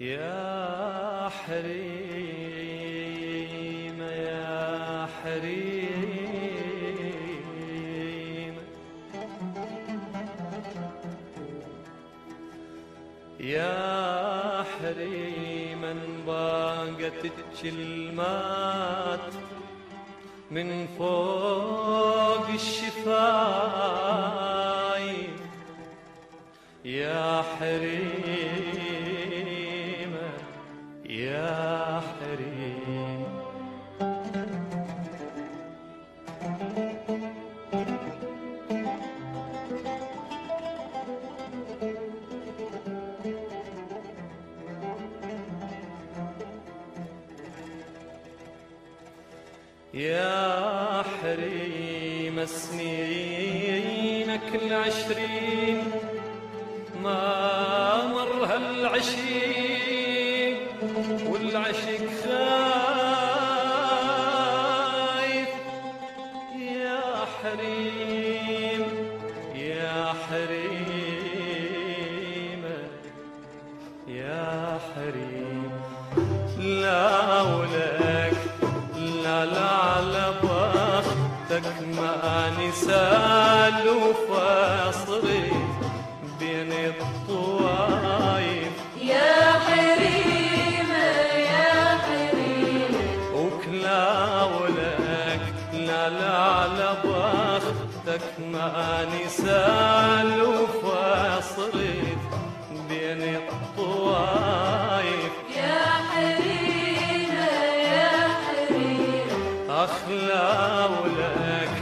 يا حريم يا حريم يا حريما باقت الكلمات من فوق الشفايف يا حريم يا حريم يا حريم سنينك ال20 ما مر هالعشيق والعشق خايف يا حريم يا حريم يا حريم لا ولك لا لا على بختك ما نسال وفاصلي بين الطوايف يا حريم يا حريم وكلا ولك لا لا على بختك ما نسال وفاصلي بين الطوايف يا حريم يا حريم أخلا ولك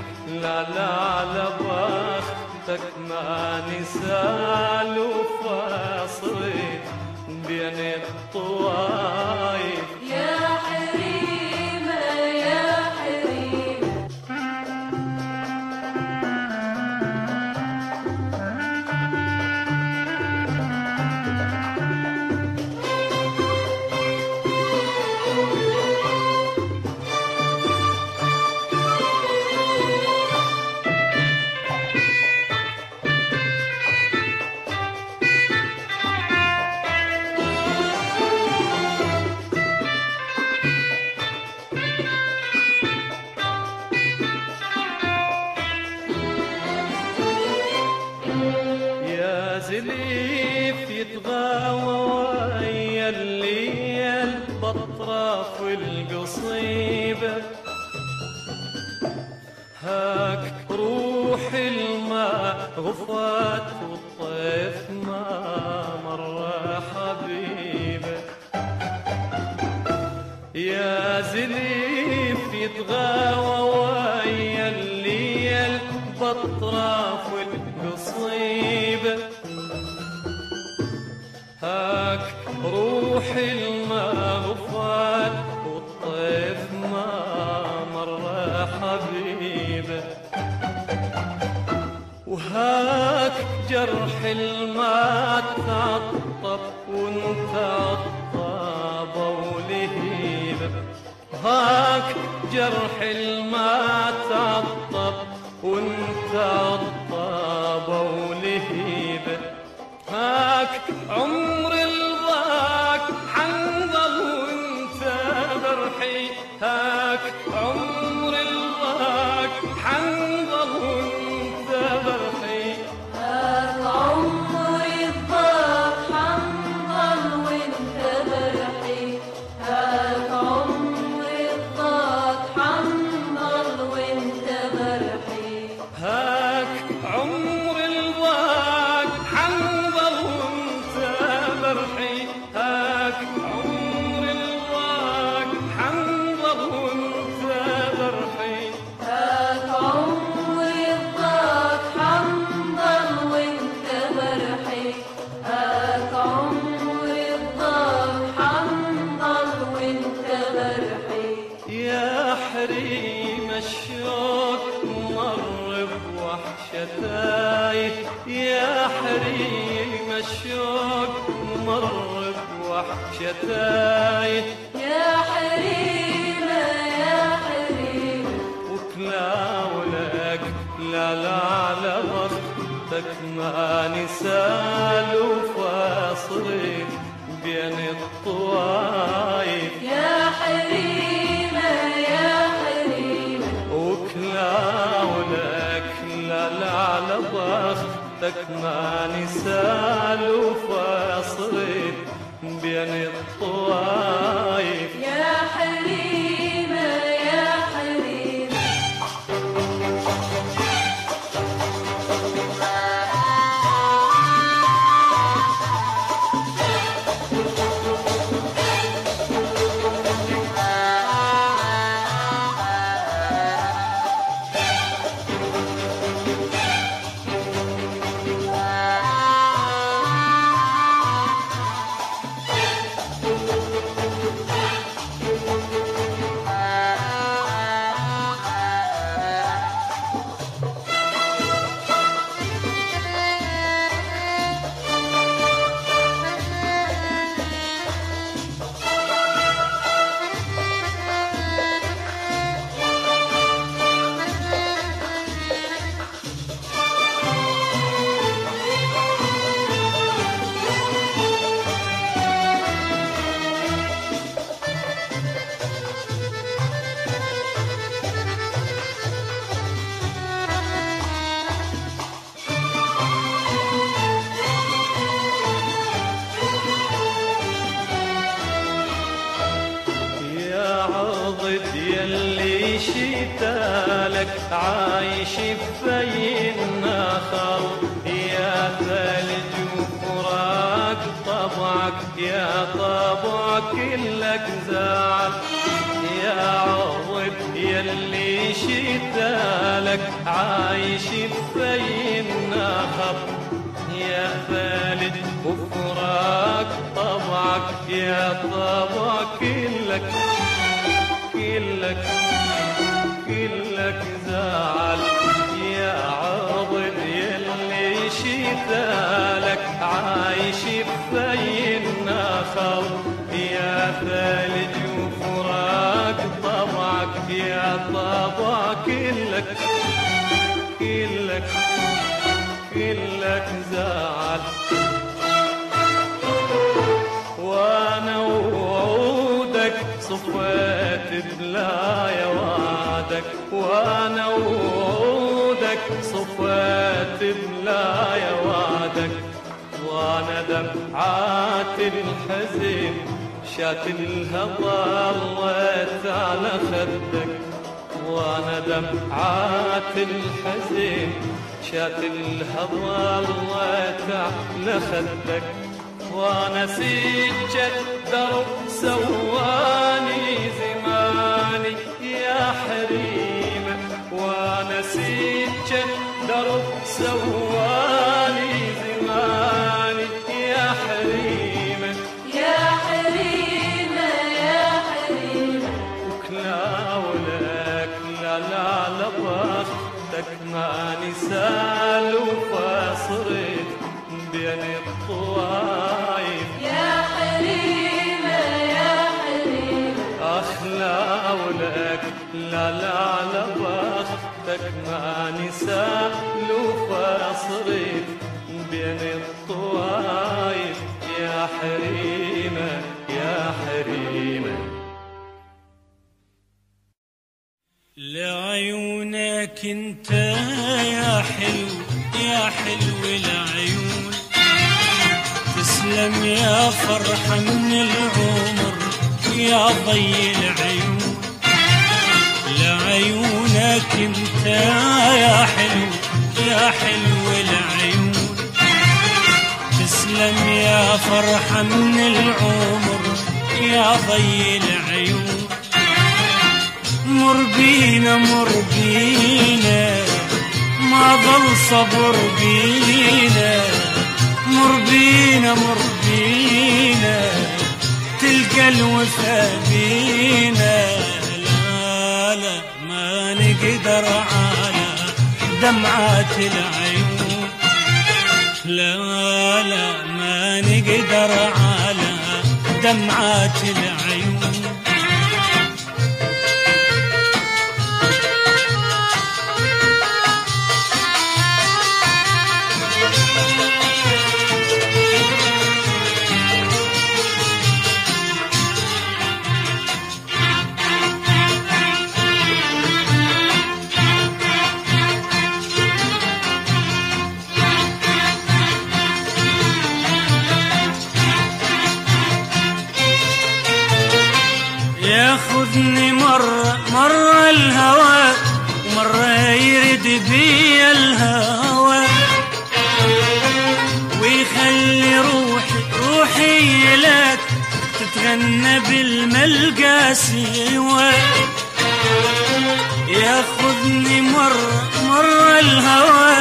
لا لا على بختك ما نسال وفاصلي بين الطوايف يا حريم يا حريم زليف يتغاوى ويا الليل بطراف القصيبة هاك روح الماء غفات والطيف ما مر حبيبه يا زليف يتغاوى ويا الليل بطراف القصيبة هاك روح المغفات والطيف ما مر حبيبه وهاك جرح الماء تعطب وانت عطاب ولهيبه هاك جرح الماء تعطب وانت عطاب ولهيبه هاك عمر الضاك حنظل وانت برحي هاك عمر الضاك حنظل وانت برحي هاك عمر الضاك حنظل وانت برحي هاك عمر الضاك حنظل وانت برحي هاك عمر الضاك حنظل وانت الشوق مر بوحشتاي يا حريم الشوق مر بوحشتاي يا حريمة يا حريمة وكلاولك لا على بختك ما نسال وفاصلين بين الطوايف يا حريمة يا حريمة وكلاولك لا على بختك ما نسال وفاصلين بين الطوايف يا حريمة يا حريمة يلي شتالك عايش بين النخل يا ثلج وفراق طبعك يا طبع كلك زعل يا عوض يلي شتالك عايش بين النخل يا ثلج وفراق طبعك يا طبع كلك زعل يا عضد يلي شتالك عايش بين النخل يا ثلج وفراق طبعك يا طبع كلك زعل وانا وعودك صفات بلا وعدك وانا وعودك صفات بلا وعدك وانا دمعات الحزن شات الهضى الله على خدك وانا دمعات الحزن شات الهضى الله على خدك وانا سجت درب سواني زماني يا حريمة وانا سجت درب سواني زماني يا حريمة يا حريمة يا حريمة وكلاولك لا بختك ما نسال وفاصرت بين الطوايف يا حريمة يا حريمة أخلاولك لا على بختك ما نسال وفاصرت بين الطوايف يا حريمة يا حريمة لعيونك انت يا حلو يا حلو العيون تسلم يا فرحة من العمر يا ضي العيون لعيونك انت يا حلو يا حلو العيون تسلم يا فرحة من العمر يا ضي العيون مر بينا ما ظل صبر بينا مر بينا تلقى الوفا بينا لا ما ما نقدر على دمعات العيون، لا لا ما نقدر على دمعات العيون. ياخذني مرة الهوى ومرة يرد بي الهوى، ويخلي روحي لك تتغنى بالملقى سوا. ياخذني مرة الهوى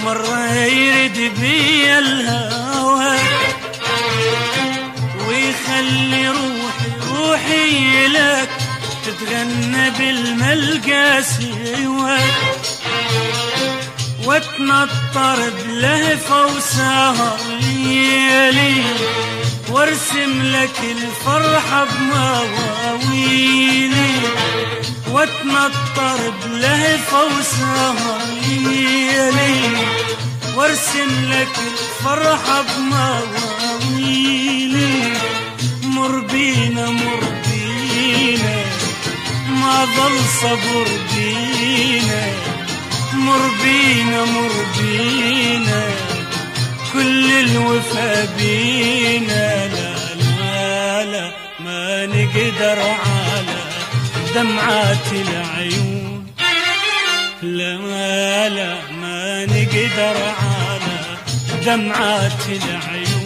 مرة يرد بي الهوى، ويخلي روحي لك تتغنى بالملقى سوا. واتنطر بلهفة وسهر ليالي، وارسم لك الفرحة بمواويلي. واتنطر بلهفة وسهر ليالي، وارسم لك الفرحة بمواويلي. مر بينا ما ظل صبر بينا، مر بينا كل الوفا بينا. لا لا لا ما نقدر على دمعات العيون، لا لا ما نقدر على دمعات العيون.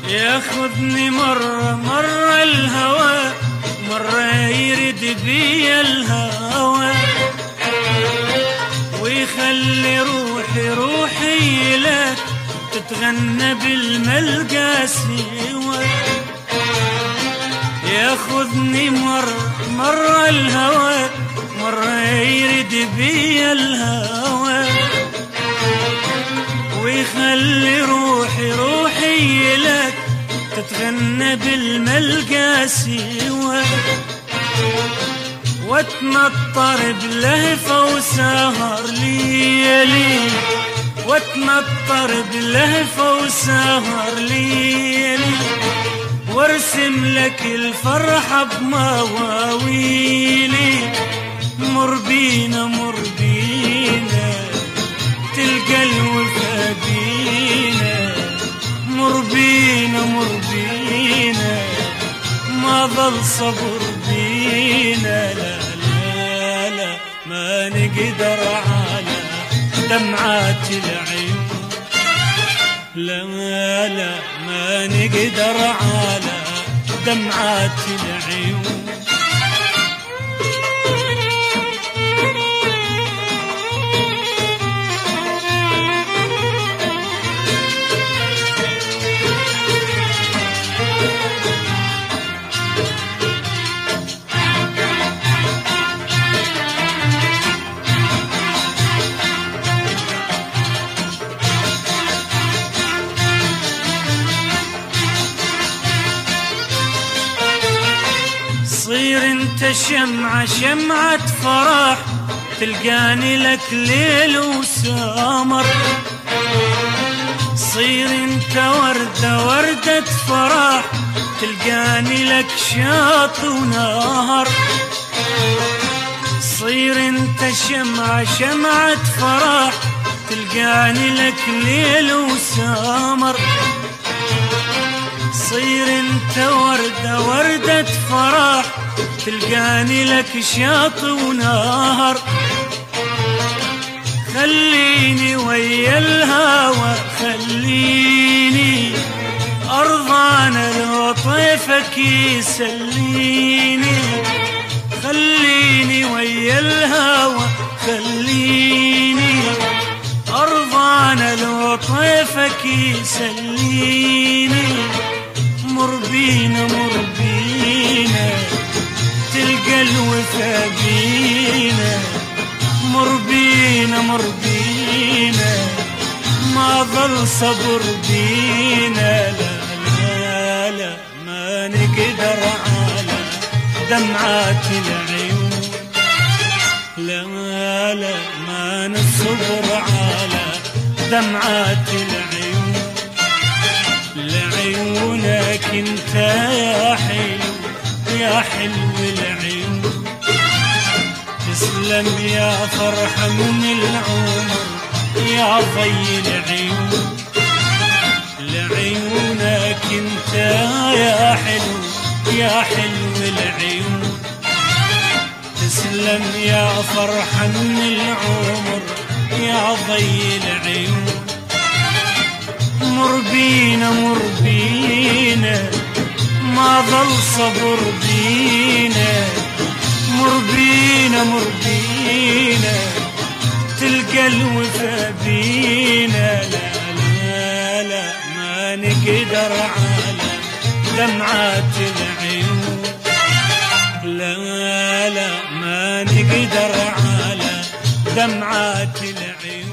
ياخذني مرة الهوى مرة يرد بي الهوى، ويخلي روحي لك تتغنى بالملقى سوا. ياخذني مرة الهوى مرة يرد بي الهوى، ويخلي روحي لك تتغنى بالملقى سوا. واتنطر بلهفة وسهر ليالي، واتنطر بلهفة وسهر ليالي، وارسم لك الفرحة بمواويلي. مر بينا تلقى الوفا بينا، مر بينا ما ظل صبر بينا. لا لا لا ما نقدر على دمعات العيون، لا لا ما نقدر على دمعات العيون. صير انت شمعة فرح، تلقاني لك ليل وسمر. صير انت وردة فرح، تلقاني لك شاط ونهر. صير انت شمعة فرح، تلقاني لك ليل وسمر. صير انت وردة فرح، تلقاني لك شاط ونهر. خليني ويا الهوى خليني أرضانا لو طيفك يسليني خليني ويا الهوى خليني أرضانا لو طيفك يسليني مر بينا مر بينا تلقى الوفا بينا مر بينا مر بينا ما ظل صبر بينا لا لا لا ما نقدر على دمعات العيون لا لا ما نصبر على دمعات العيون لعيونك انت يا حلو يا حلو العيون تسلم يا فرحة من العمر يا ضي العيون لعيونك انت يا حلو يا حلو العيون تسلم يا فرحة من العمر يا ضي العيون مر بينا مر بينا ما ظل صبر بينا مر بينا مر بينا تلقى الوفا بينا لا لا لا ما نقدر على دمعات العيون لا لا ما نقدر على دمعات العيون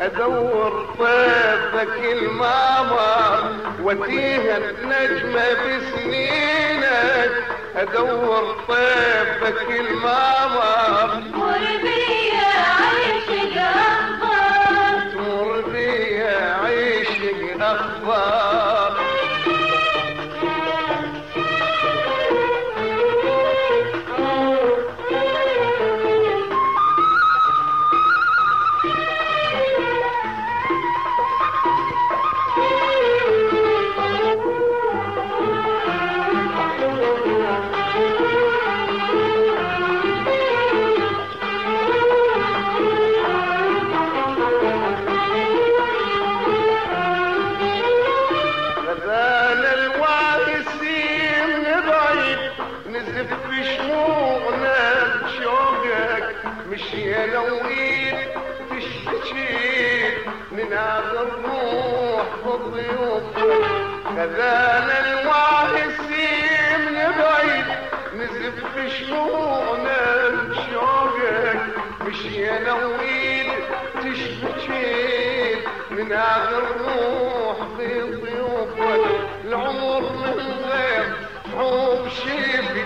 ادور طيفك الماما وديها النجمة بسنينك ادور طيفك الماما مر بيا عيشك اخبار تمر بيا عيشك اخبار مشي لويت تشتكي من هذا الروح بالضيوف خذانا الواعسين بعيد نزف شموعنا بشوقك مشي لويت تشتكي من هذا الروح بالضيوف العمر من غير حب شيبي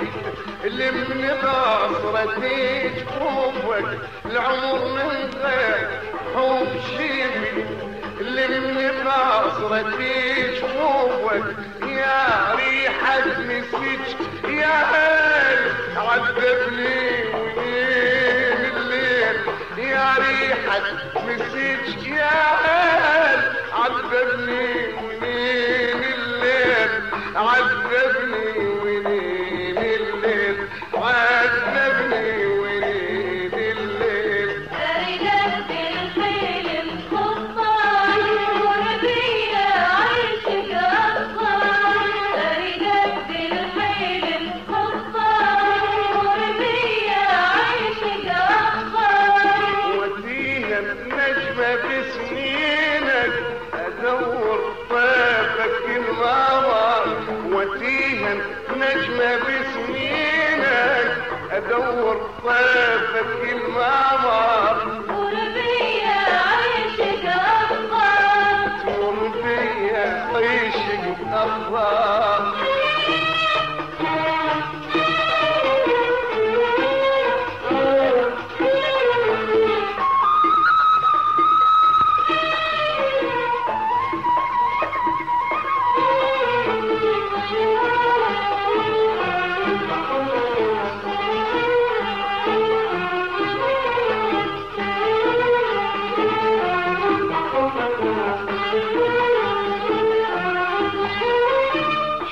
اللي من بصرتي جفوفك العمر من غير حب شيبي اللي من بصرتي جفوفك يا ريحة مسك يا هل عذبني وين الليل يا ريحة مسك يا هل عذبني وين الليل عذبني وين الليل عذبني وين الليل أريدك بالحلم خطار مر بيا عيشك أخبار أريدك بالحلم خطار مر بيا عيشك أخبار وديها النجمة بسنينك ادور طيفك الماما وتيها نجمة بسنينك ادور طيفك المعمر وربيع عيشك أفضل تمر بيا عيشك أفضل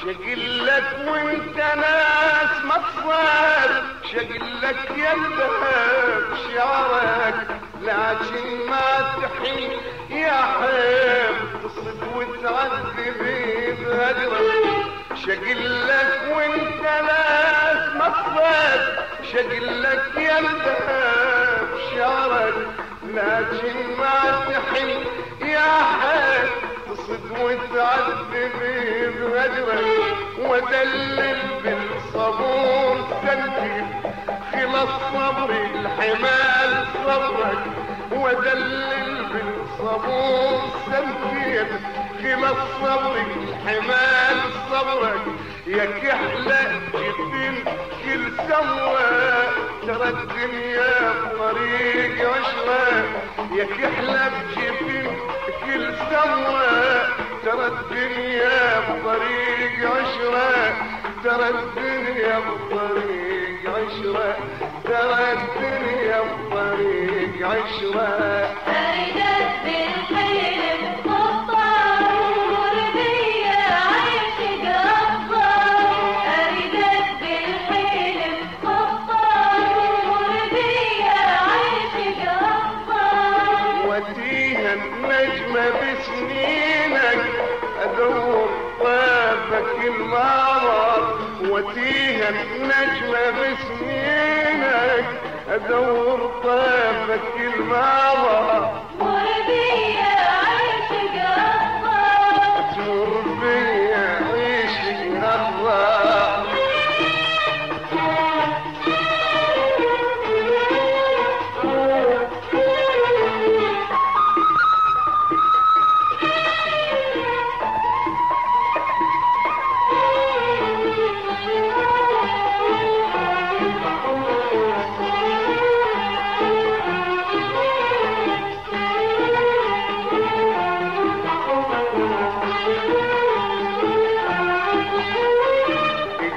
شقلك وانت ناس مصر شقلك يدك شعرك لكن ما تحين يا حب تصد وتعذب بهجرك شقلك وانت ناس مصر شقلك يدك شعرك لكن ما تحين يا حب تصد وتعذب بهجرك ودلل بالصبور تنتهي خلص صبري الحمال صبرك ودلل بالصبور تنتهي خلص صبري الحمال صبرك يا كحلة جبين كل سوا ترى الدنيا بطريق عشرة يا كحلة بجبين كل سوا ترى الدنيا بطريق عشرة ترى الدنيا بطريق عشرة ترى الدنيا بطريق عشرة أريدك بالحلم خطة وربيع عيشك أفضل أريدك بالحلم خطة وربيع عيشك أفضل وديها النجمة بسنينك ادور طيفك المعمر وديها النجمة بسنينك ادور طيفك المعمر وربيع عيشك أفضل تمر بيا عيشك أفضل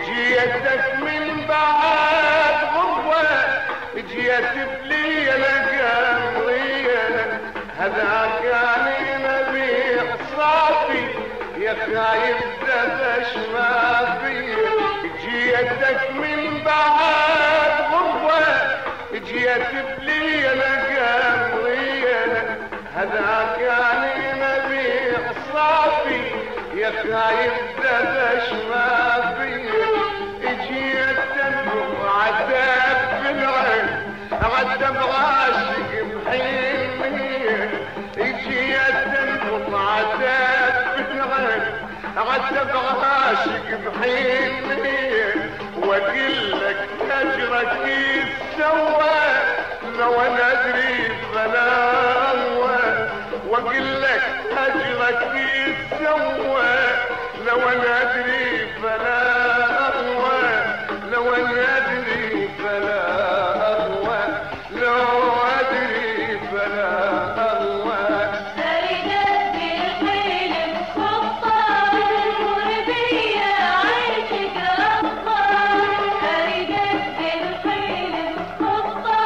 جيتك من بعد غربة جيت بلي القمرية هذاك يعني نبيع صافي يا خايف دبش ما فيه جيتك من بعد غربة جيت بلي القمرية هذاك يعني نبيع صافي يا خايف دبش ما فيه اجيت تنبض عذاب بالعين عذاب عاشق محيمية اجيت تنبض عذاب بالعين عذاب عاشق محيمية واقول لك اجرك يتسوى لو انا ادري فلا هو واقول لك اجرك يتسوى لو انا ادري فلا اهوى لو انا ادري فلا اهوى لو ادري فلا اهوى أريدك بالحلم خطة وربيع عيشك أفضل أريدك بالحلم خطة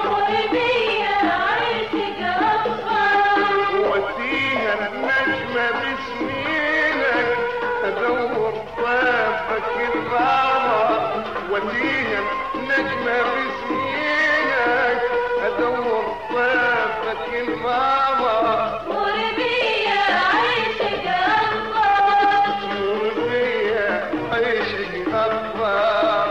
وربيع عيشك أفضل وديها النجمة بسنينك ادور طيفك المعمر وديها النجمة بسنينك ادور طيفك المعمر وربيع عيشك أفضل تمر بيا عيشك أفضل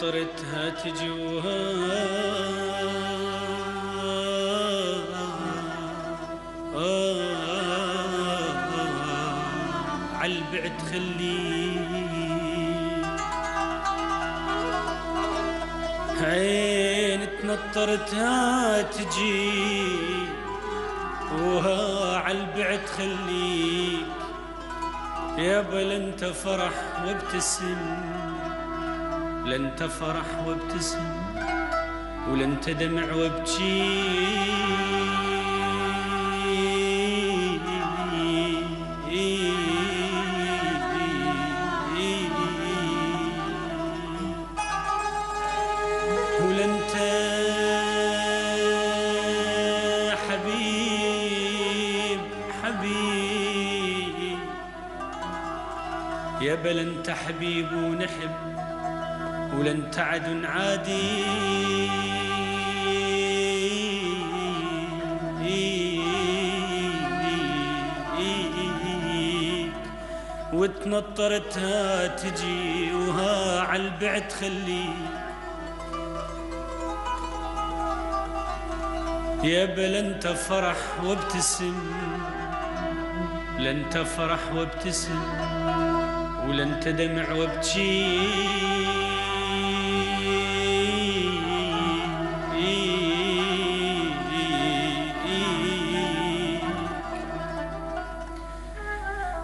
تنطرتها تجوها عالبعد خليك عين تنطرتها تجي وها عالبعد خليك يابا لنت فرح وابتسم لنت فرح وابتسم ولنت دمع وابكي ولنت حبيب حبيب يا بل انت حبيب ونحب ولنت عد عادي وتنطرتها تجي وها عالبعد خليك يا بل انت فرح وابتسم لنت فرح وابتسم ولنت دمع وابكي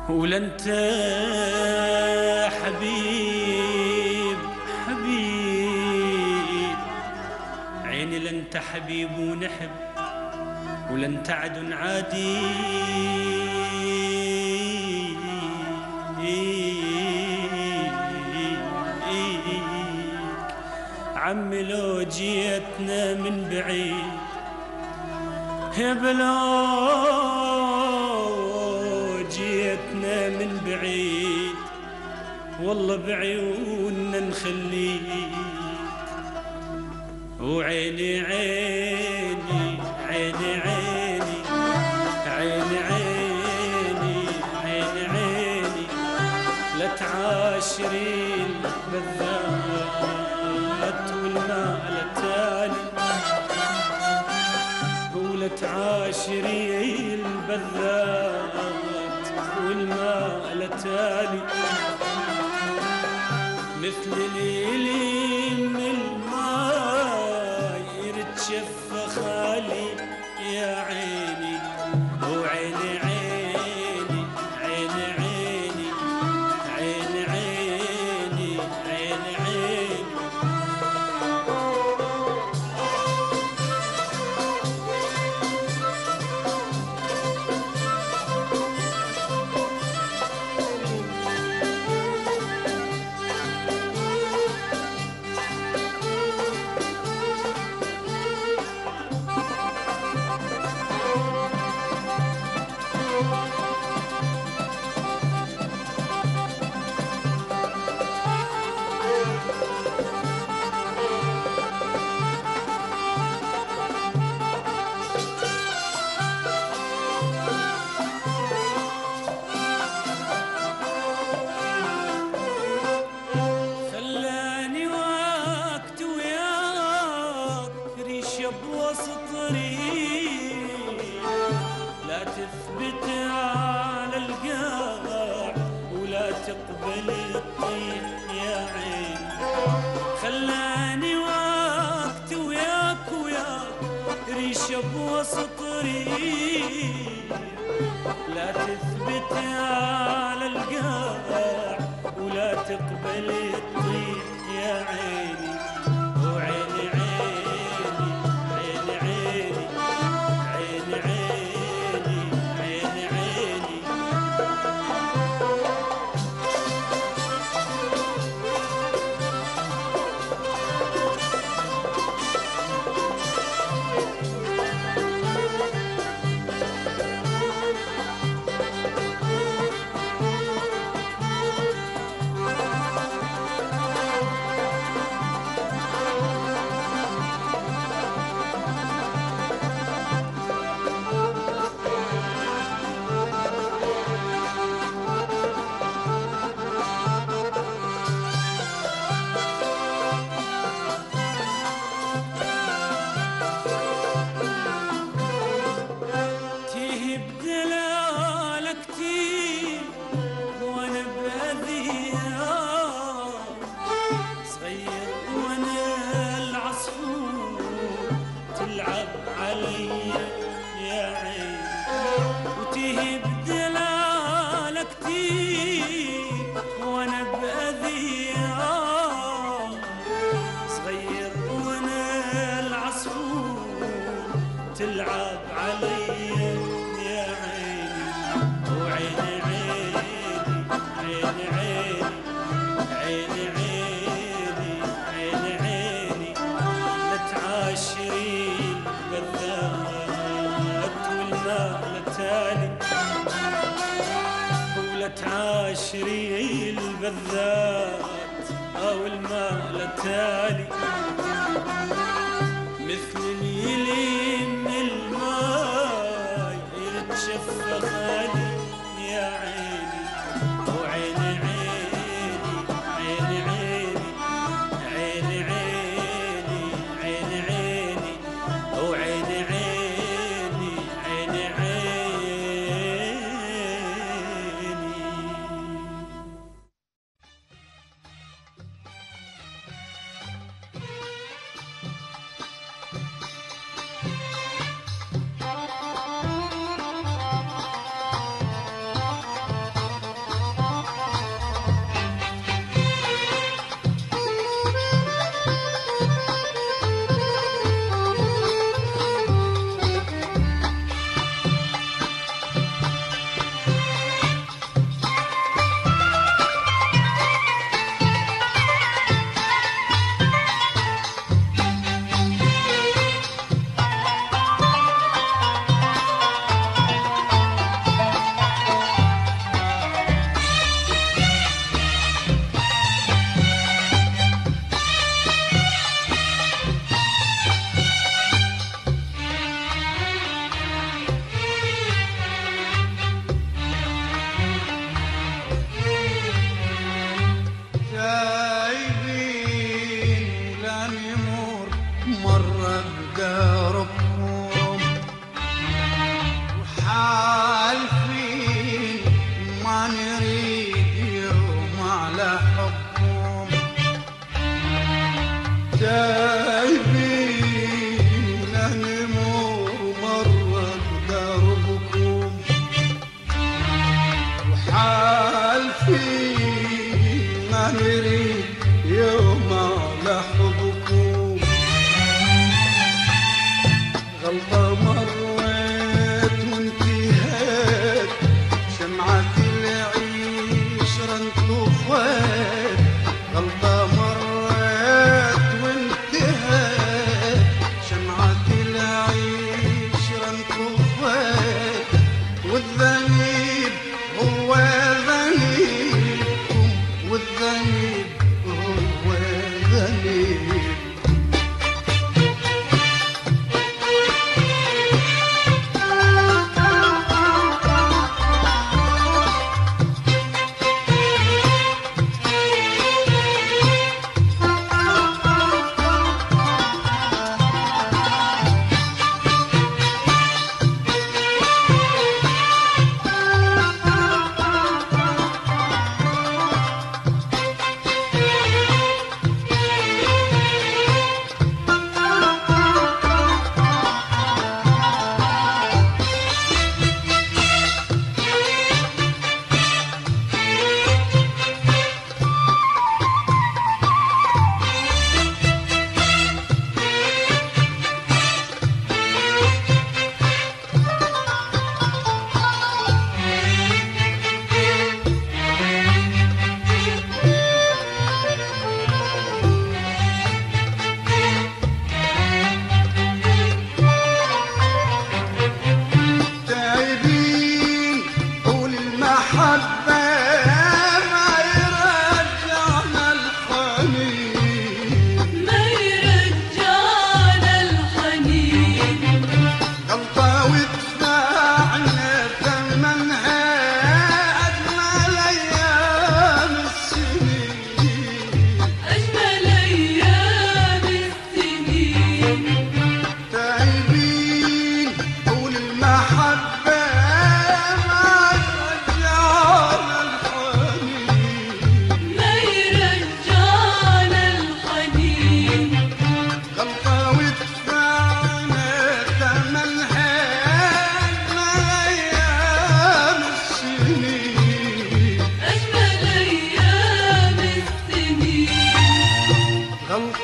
ولنت حبيب حبيب عيني لنت حبيب ونحب ولنت عد عادي عمي لو جيتنا من بعيد يا بلو جيتنا من بعيد والله بعيوننا نخليك وعيني عيني عيني عيني عيني عيني عيني عيني لا تعاشري البذات والمال التالي ولا تعاشري البذات والمال التالي مثل ليلي من الماء يرتشف خالي يا عيني وعيني عيني عيني عيني عيني عيني عيني عيني لا تثبت على القاع ولا تقبل الطيح يا عين خلاني وقت وياك ريشة بوسط ريح لا تثبت على القاع ولا تقبل الطيح يا عيني وعيني عيني عيني عيني عيني عيني عيني عيني تلعب علي يا عيني وعيني عيني عيني عيني عيني لا تعاشرين بالذات والماء لتالي ولا تعاشرين بالذات أو الماء لتالي مثل اليلين الماي يتشفى خالي يا عيني وعيني عيني عيني عيني عيني عيني وعيني عيني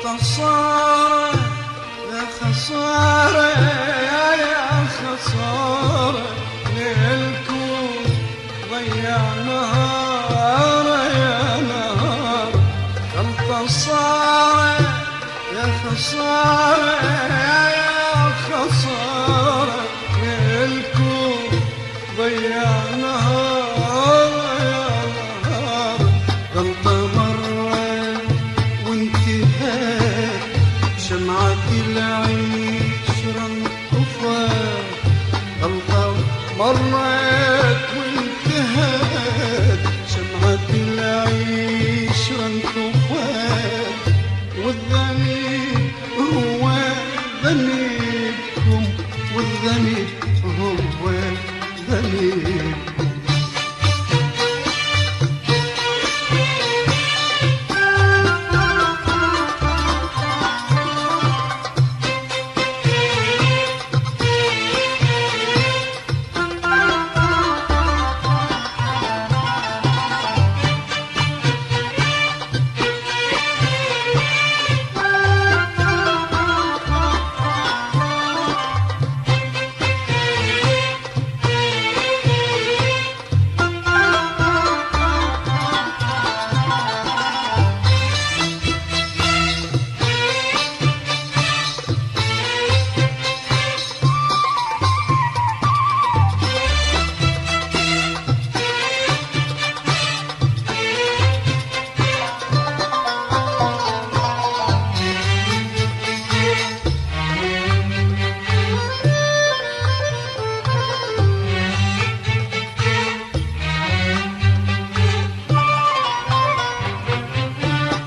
خسارة يا خسارة خسارة يا خسارة للكون ضيع نهار يا نهار غلطة مرة وانتهت شمعة العشرة انطفت غلطة مرت وانتهت شمعة العشرة انطفت والذنب هو ذنبكم والذنب هو ذنبكم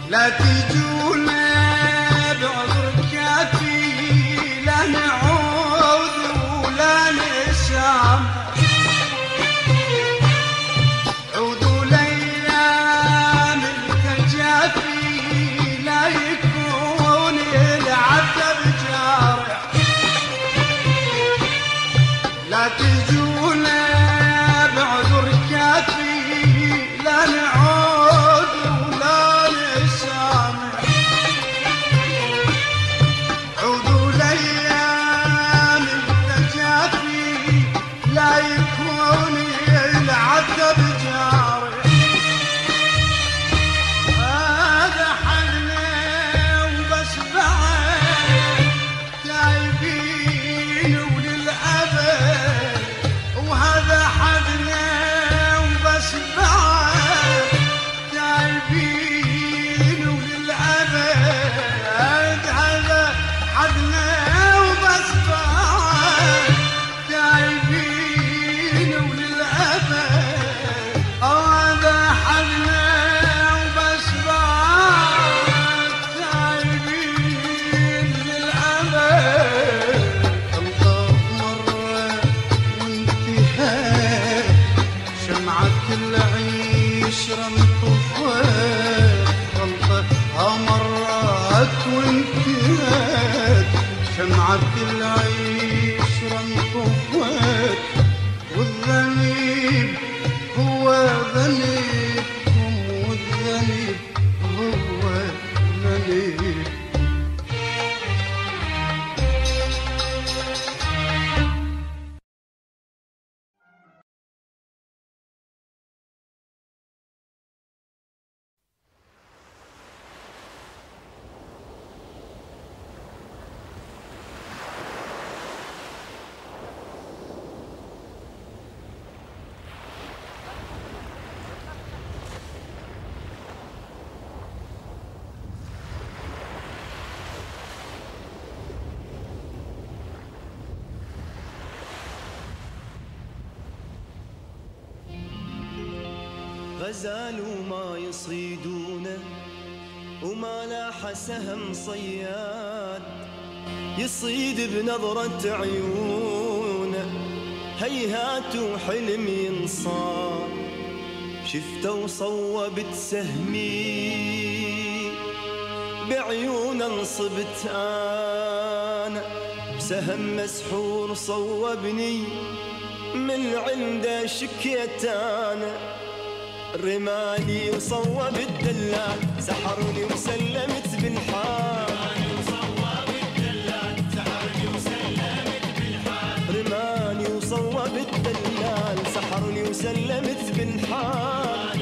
لا تجونا بعذر كافي لا نعوذ ولا نسام عودوا لأيام التجافي لا يكون العذب جارح لا تجونا بعذر كافي لا نعوذ ولا نسامح عودوا لأيام التجافي لا يكون العذب جارح هذا حلنا وبس بعد تايبين وللأبد وهذا حلنا وبس بعد تايبين وللأبد هذا حلنا وبس بعد تايبين وللأبد هذا حلنا وبس بعد تايبين للأبد غلطة مرة وانتهت شمعة العشرة انطفت غلطة مرت وانتهت شمعة العشرة انطفت والذنب هو ذنبكم والذنب هو ذنبكم غزال وما يصيدونه وما لاح سهم صياد يصيد بنظرة عيونه هيهات وحلم ينصاد شفته وصوبت سهمي بعيون انصبت انا بسهم مسحور صوبني من عنده شكيت انا رمالي وصوب الدلال سحرني وسلمت بالحال رماني وصوب الدلال سحرني وسلمت بالحال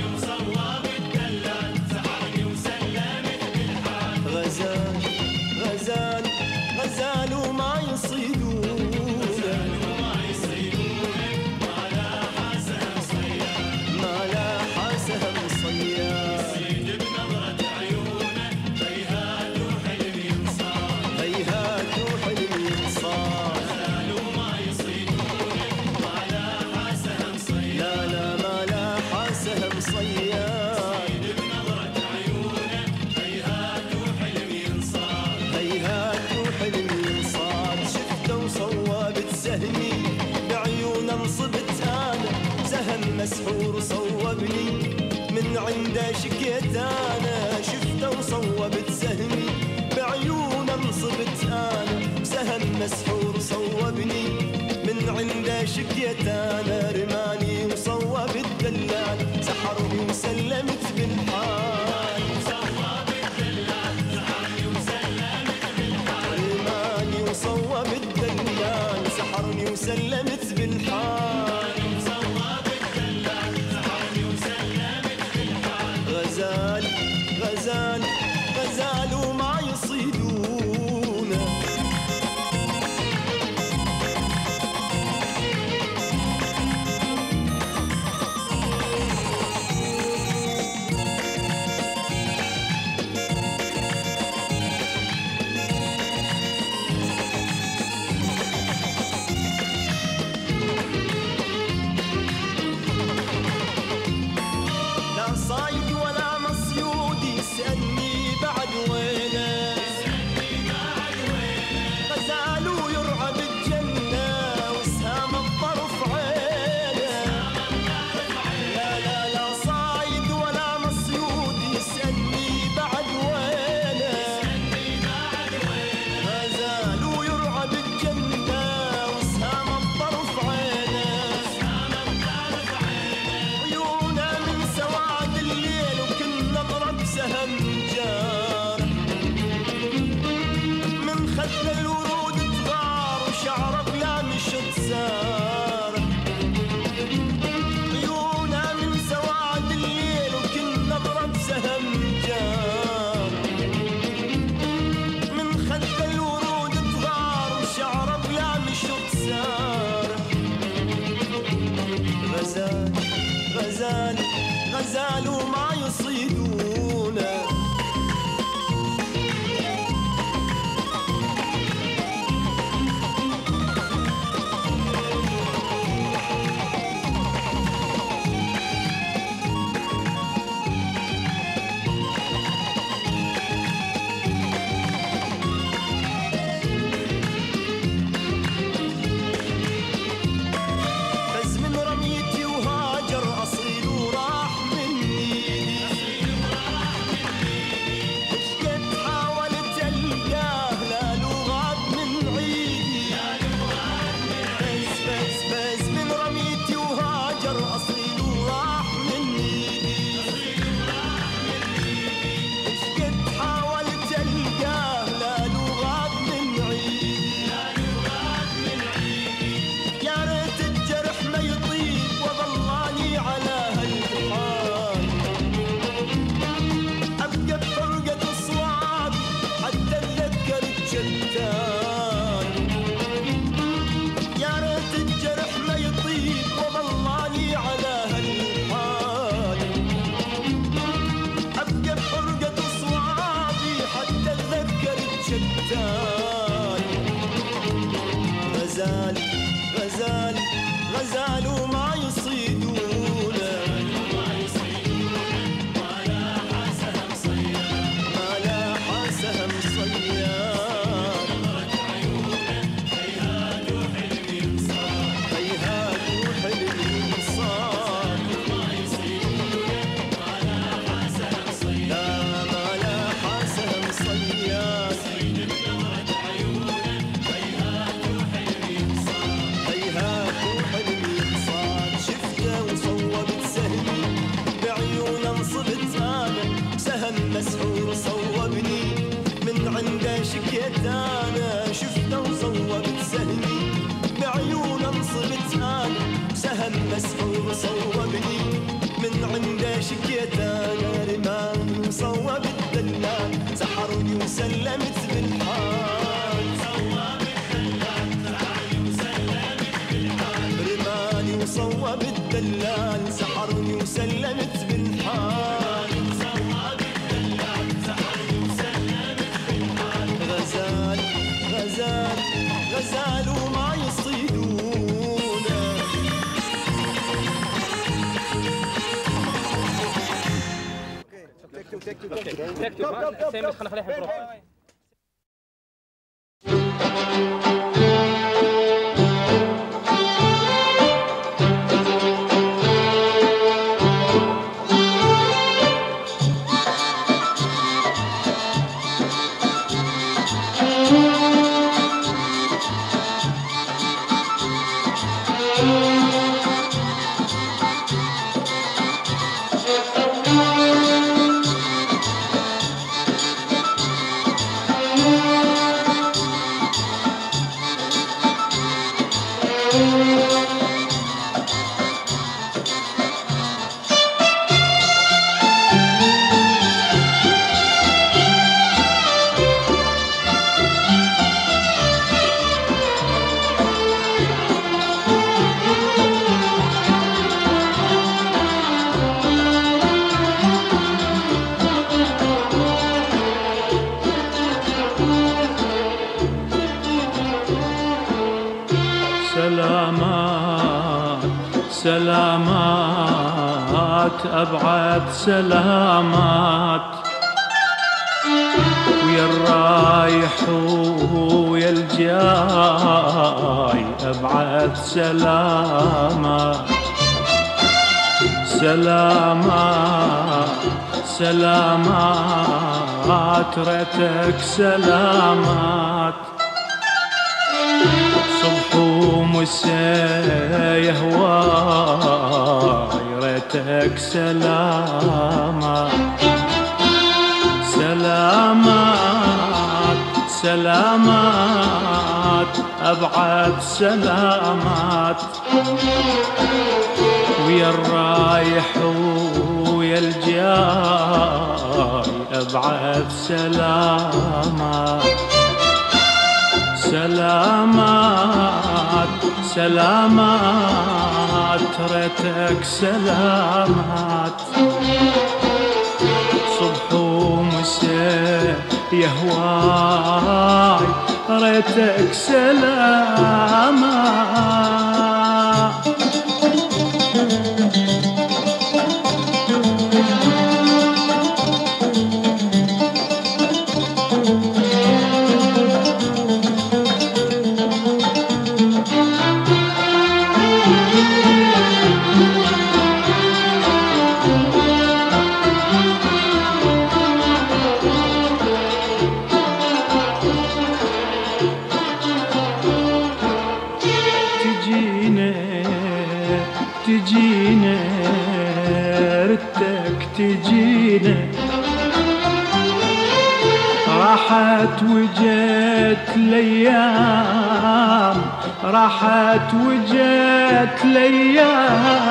غزال غزال سهمي بعيون انصبت انا سهم مسحور صوبني من عنده شكيت انا شفته وصوبت سهمي بعيون انصبت انا سهم مسحور صوبني من عنده شكيت انا رماني وصوب الدلال سحرني وسلمت بالحال رماني وصوب الدلال سحرني وسلمت بالحال غزال غزال غزال وما يصيدونه لا صايد ولا مصيود يسألني بعد وينه غزال ويرعى بالجنة وسهام الطرف عينه لا لا لا صايد ولا مصيود يسألني بعد وينه غزال ويرعى بالجنة وسهام الطرف عينه عيونه من سواد الليل وكنا نضرب سهم جار من خد الورود تغار وشعره بلا مشط سار عيونه من سواد الليل وكنا نضرب سهم جار من خد الورود تغار وشعره بلا مشط سار غزال غزال غزال وما يصيدونه فز من رميتي وهاجر أصيل وراح مني شقد حاولت ألقاه لا له غاب من عيدي فز من رميتي وهاجر أصيل وراح مني شقد حاولت ألقاه لا له غاب من عيدي يا ريت الجرح ما يطيب وظلاني على هالحال ابقى بفرقة اصوات حتى اتذكر الجدال يا ريت الجرح ما يطيب وظلاني على هالحال ابقى بفرقة اصواتي حتى اتذكر الجدال غزال غزال غزال وما يصيدونه ما لاح سهم صياد هيهات وحلمي صار لا ما لاح سهم صياد هيهات وحلمي صار شفته وصوبت سهمي بعيون انصبت انا سهم مسحور صوبني من عنده شكيت انا شفته وصوبت سهمي بعيون انصبت انا سهم مسحور صوبني من عنده شكيت انا رماني وصوب الدلال سحرني وسلمت بالحال رماني وصوب الدلال سحرني وسلمت بالحال غزال غزال غزال وما يصيدونه تكتب سامي خلينا نخليها نروح سلامات سلامات أبعد سلامات ويا الرايح ويا الجاي أبعد سلامات سلامات سلامات ريتك سلامات صبح ومساء يهواي ريتك سلامات سلامات سلامات أبعد سلامات ويا الرايح ويا الجاي أبعد سلامات سلامات سلامات ريتك سلامات صبح ومساء يهواي ريتك سلامات تجينا ردك تجينا راحت وجت الايام راحت وجت الايام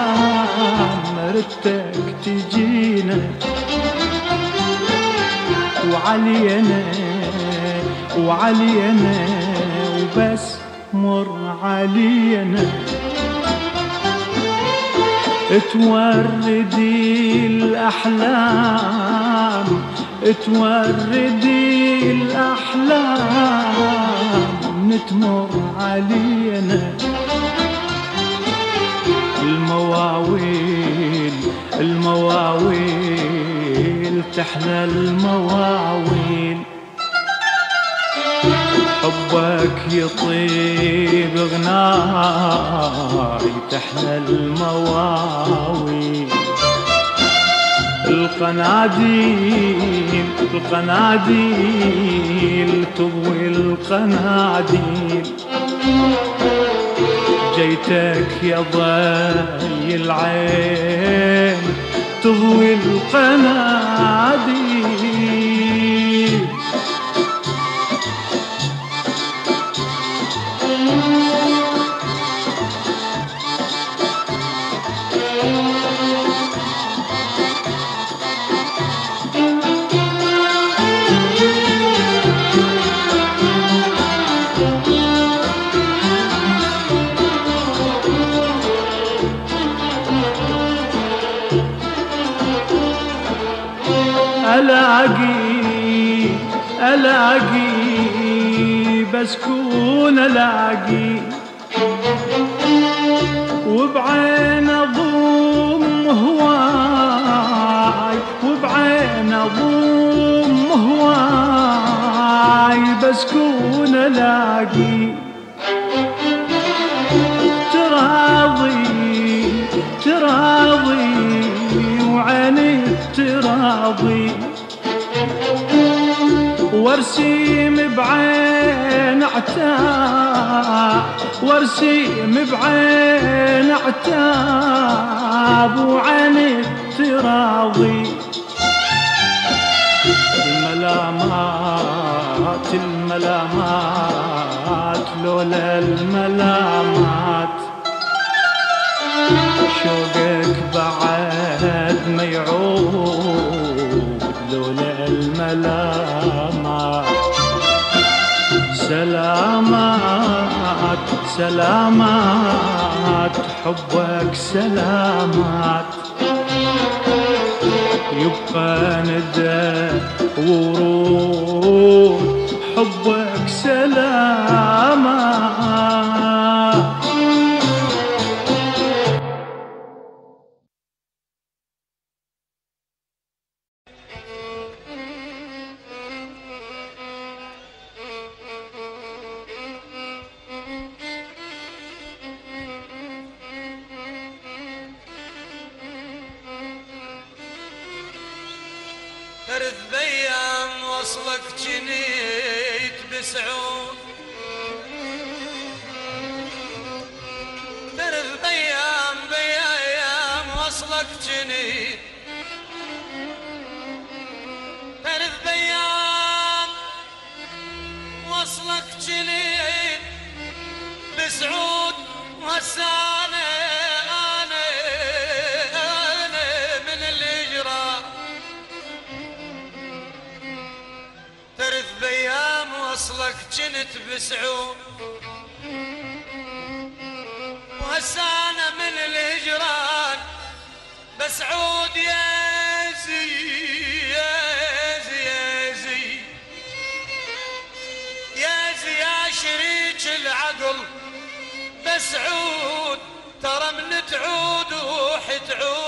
ردك تجينا وعلينا وعلينا وبس مر علينا توردي الأحلام توردي الأحلام نتمر علينا المواويل المواويل تحلى المواويل حبك يطيب غناي تحلى المواويل القناديل القناديل تضوي القناديل جيتك يا ضي العين تضوي القناديل ألاقي بسكون ألاقي وبعين أضم هواي وبعين أضم هواي بسكون ألاقي تراضي تراضي وعيني تراضي وارسيم بعين عتاب وارسيم بعين عتاب وعيني تراضي الملامات الملامات لولا الملامات شوقك بعد ما يعود لولا الملامات سلامات سلامات حبك سلامات يبقى ندى ورود حبك سلامات ترث بيام وصلك جنيت بسعود ترث بيام وصلك جنيت ترث بيام وصلك جنيت بسعود وهسانة أنا من الهجرة ترث بيام وصلك جنت بسعود وهسانة من الهجران بسعود يا زي يا زي يا زي يا زي يا شريك العقل بسعود ترى من تعود وحتعود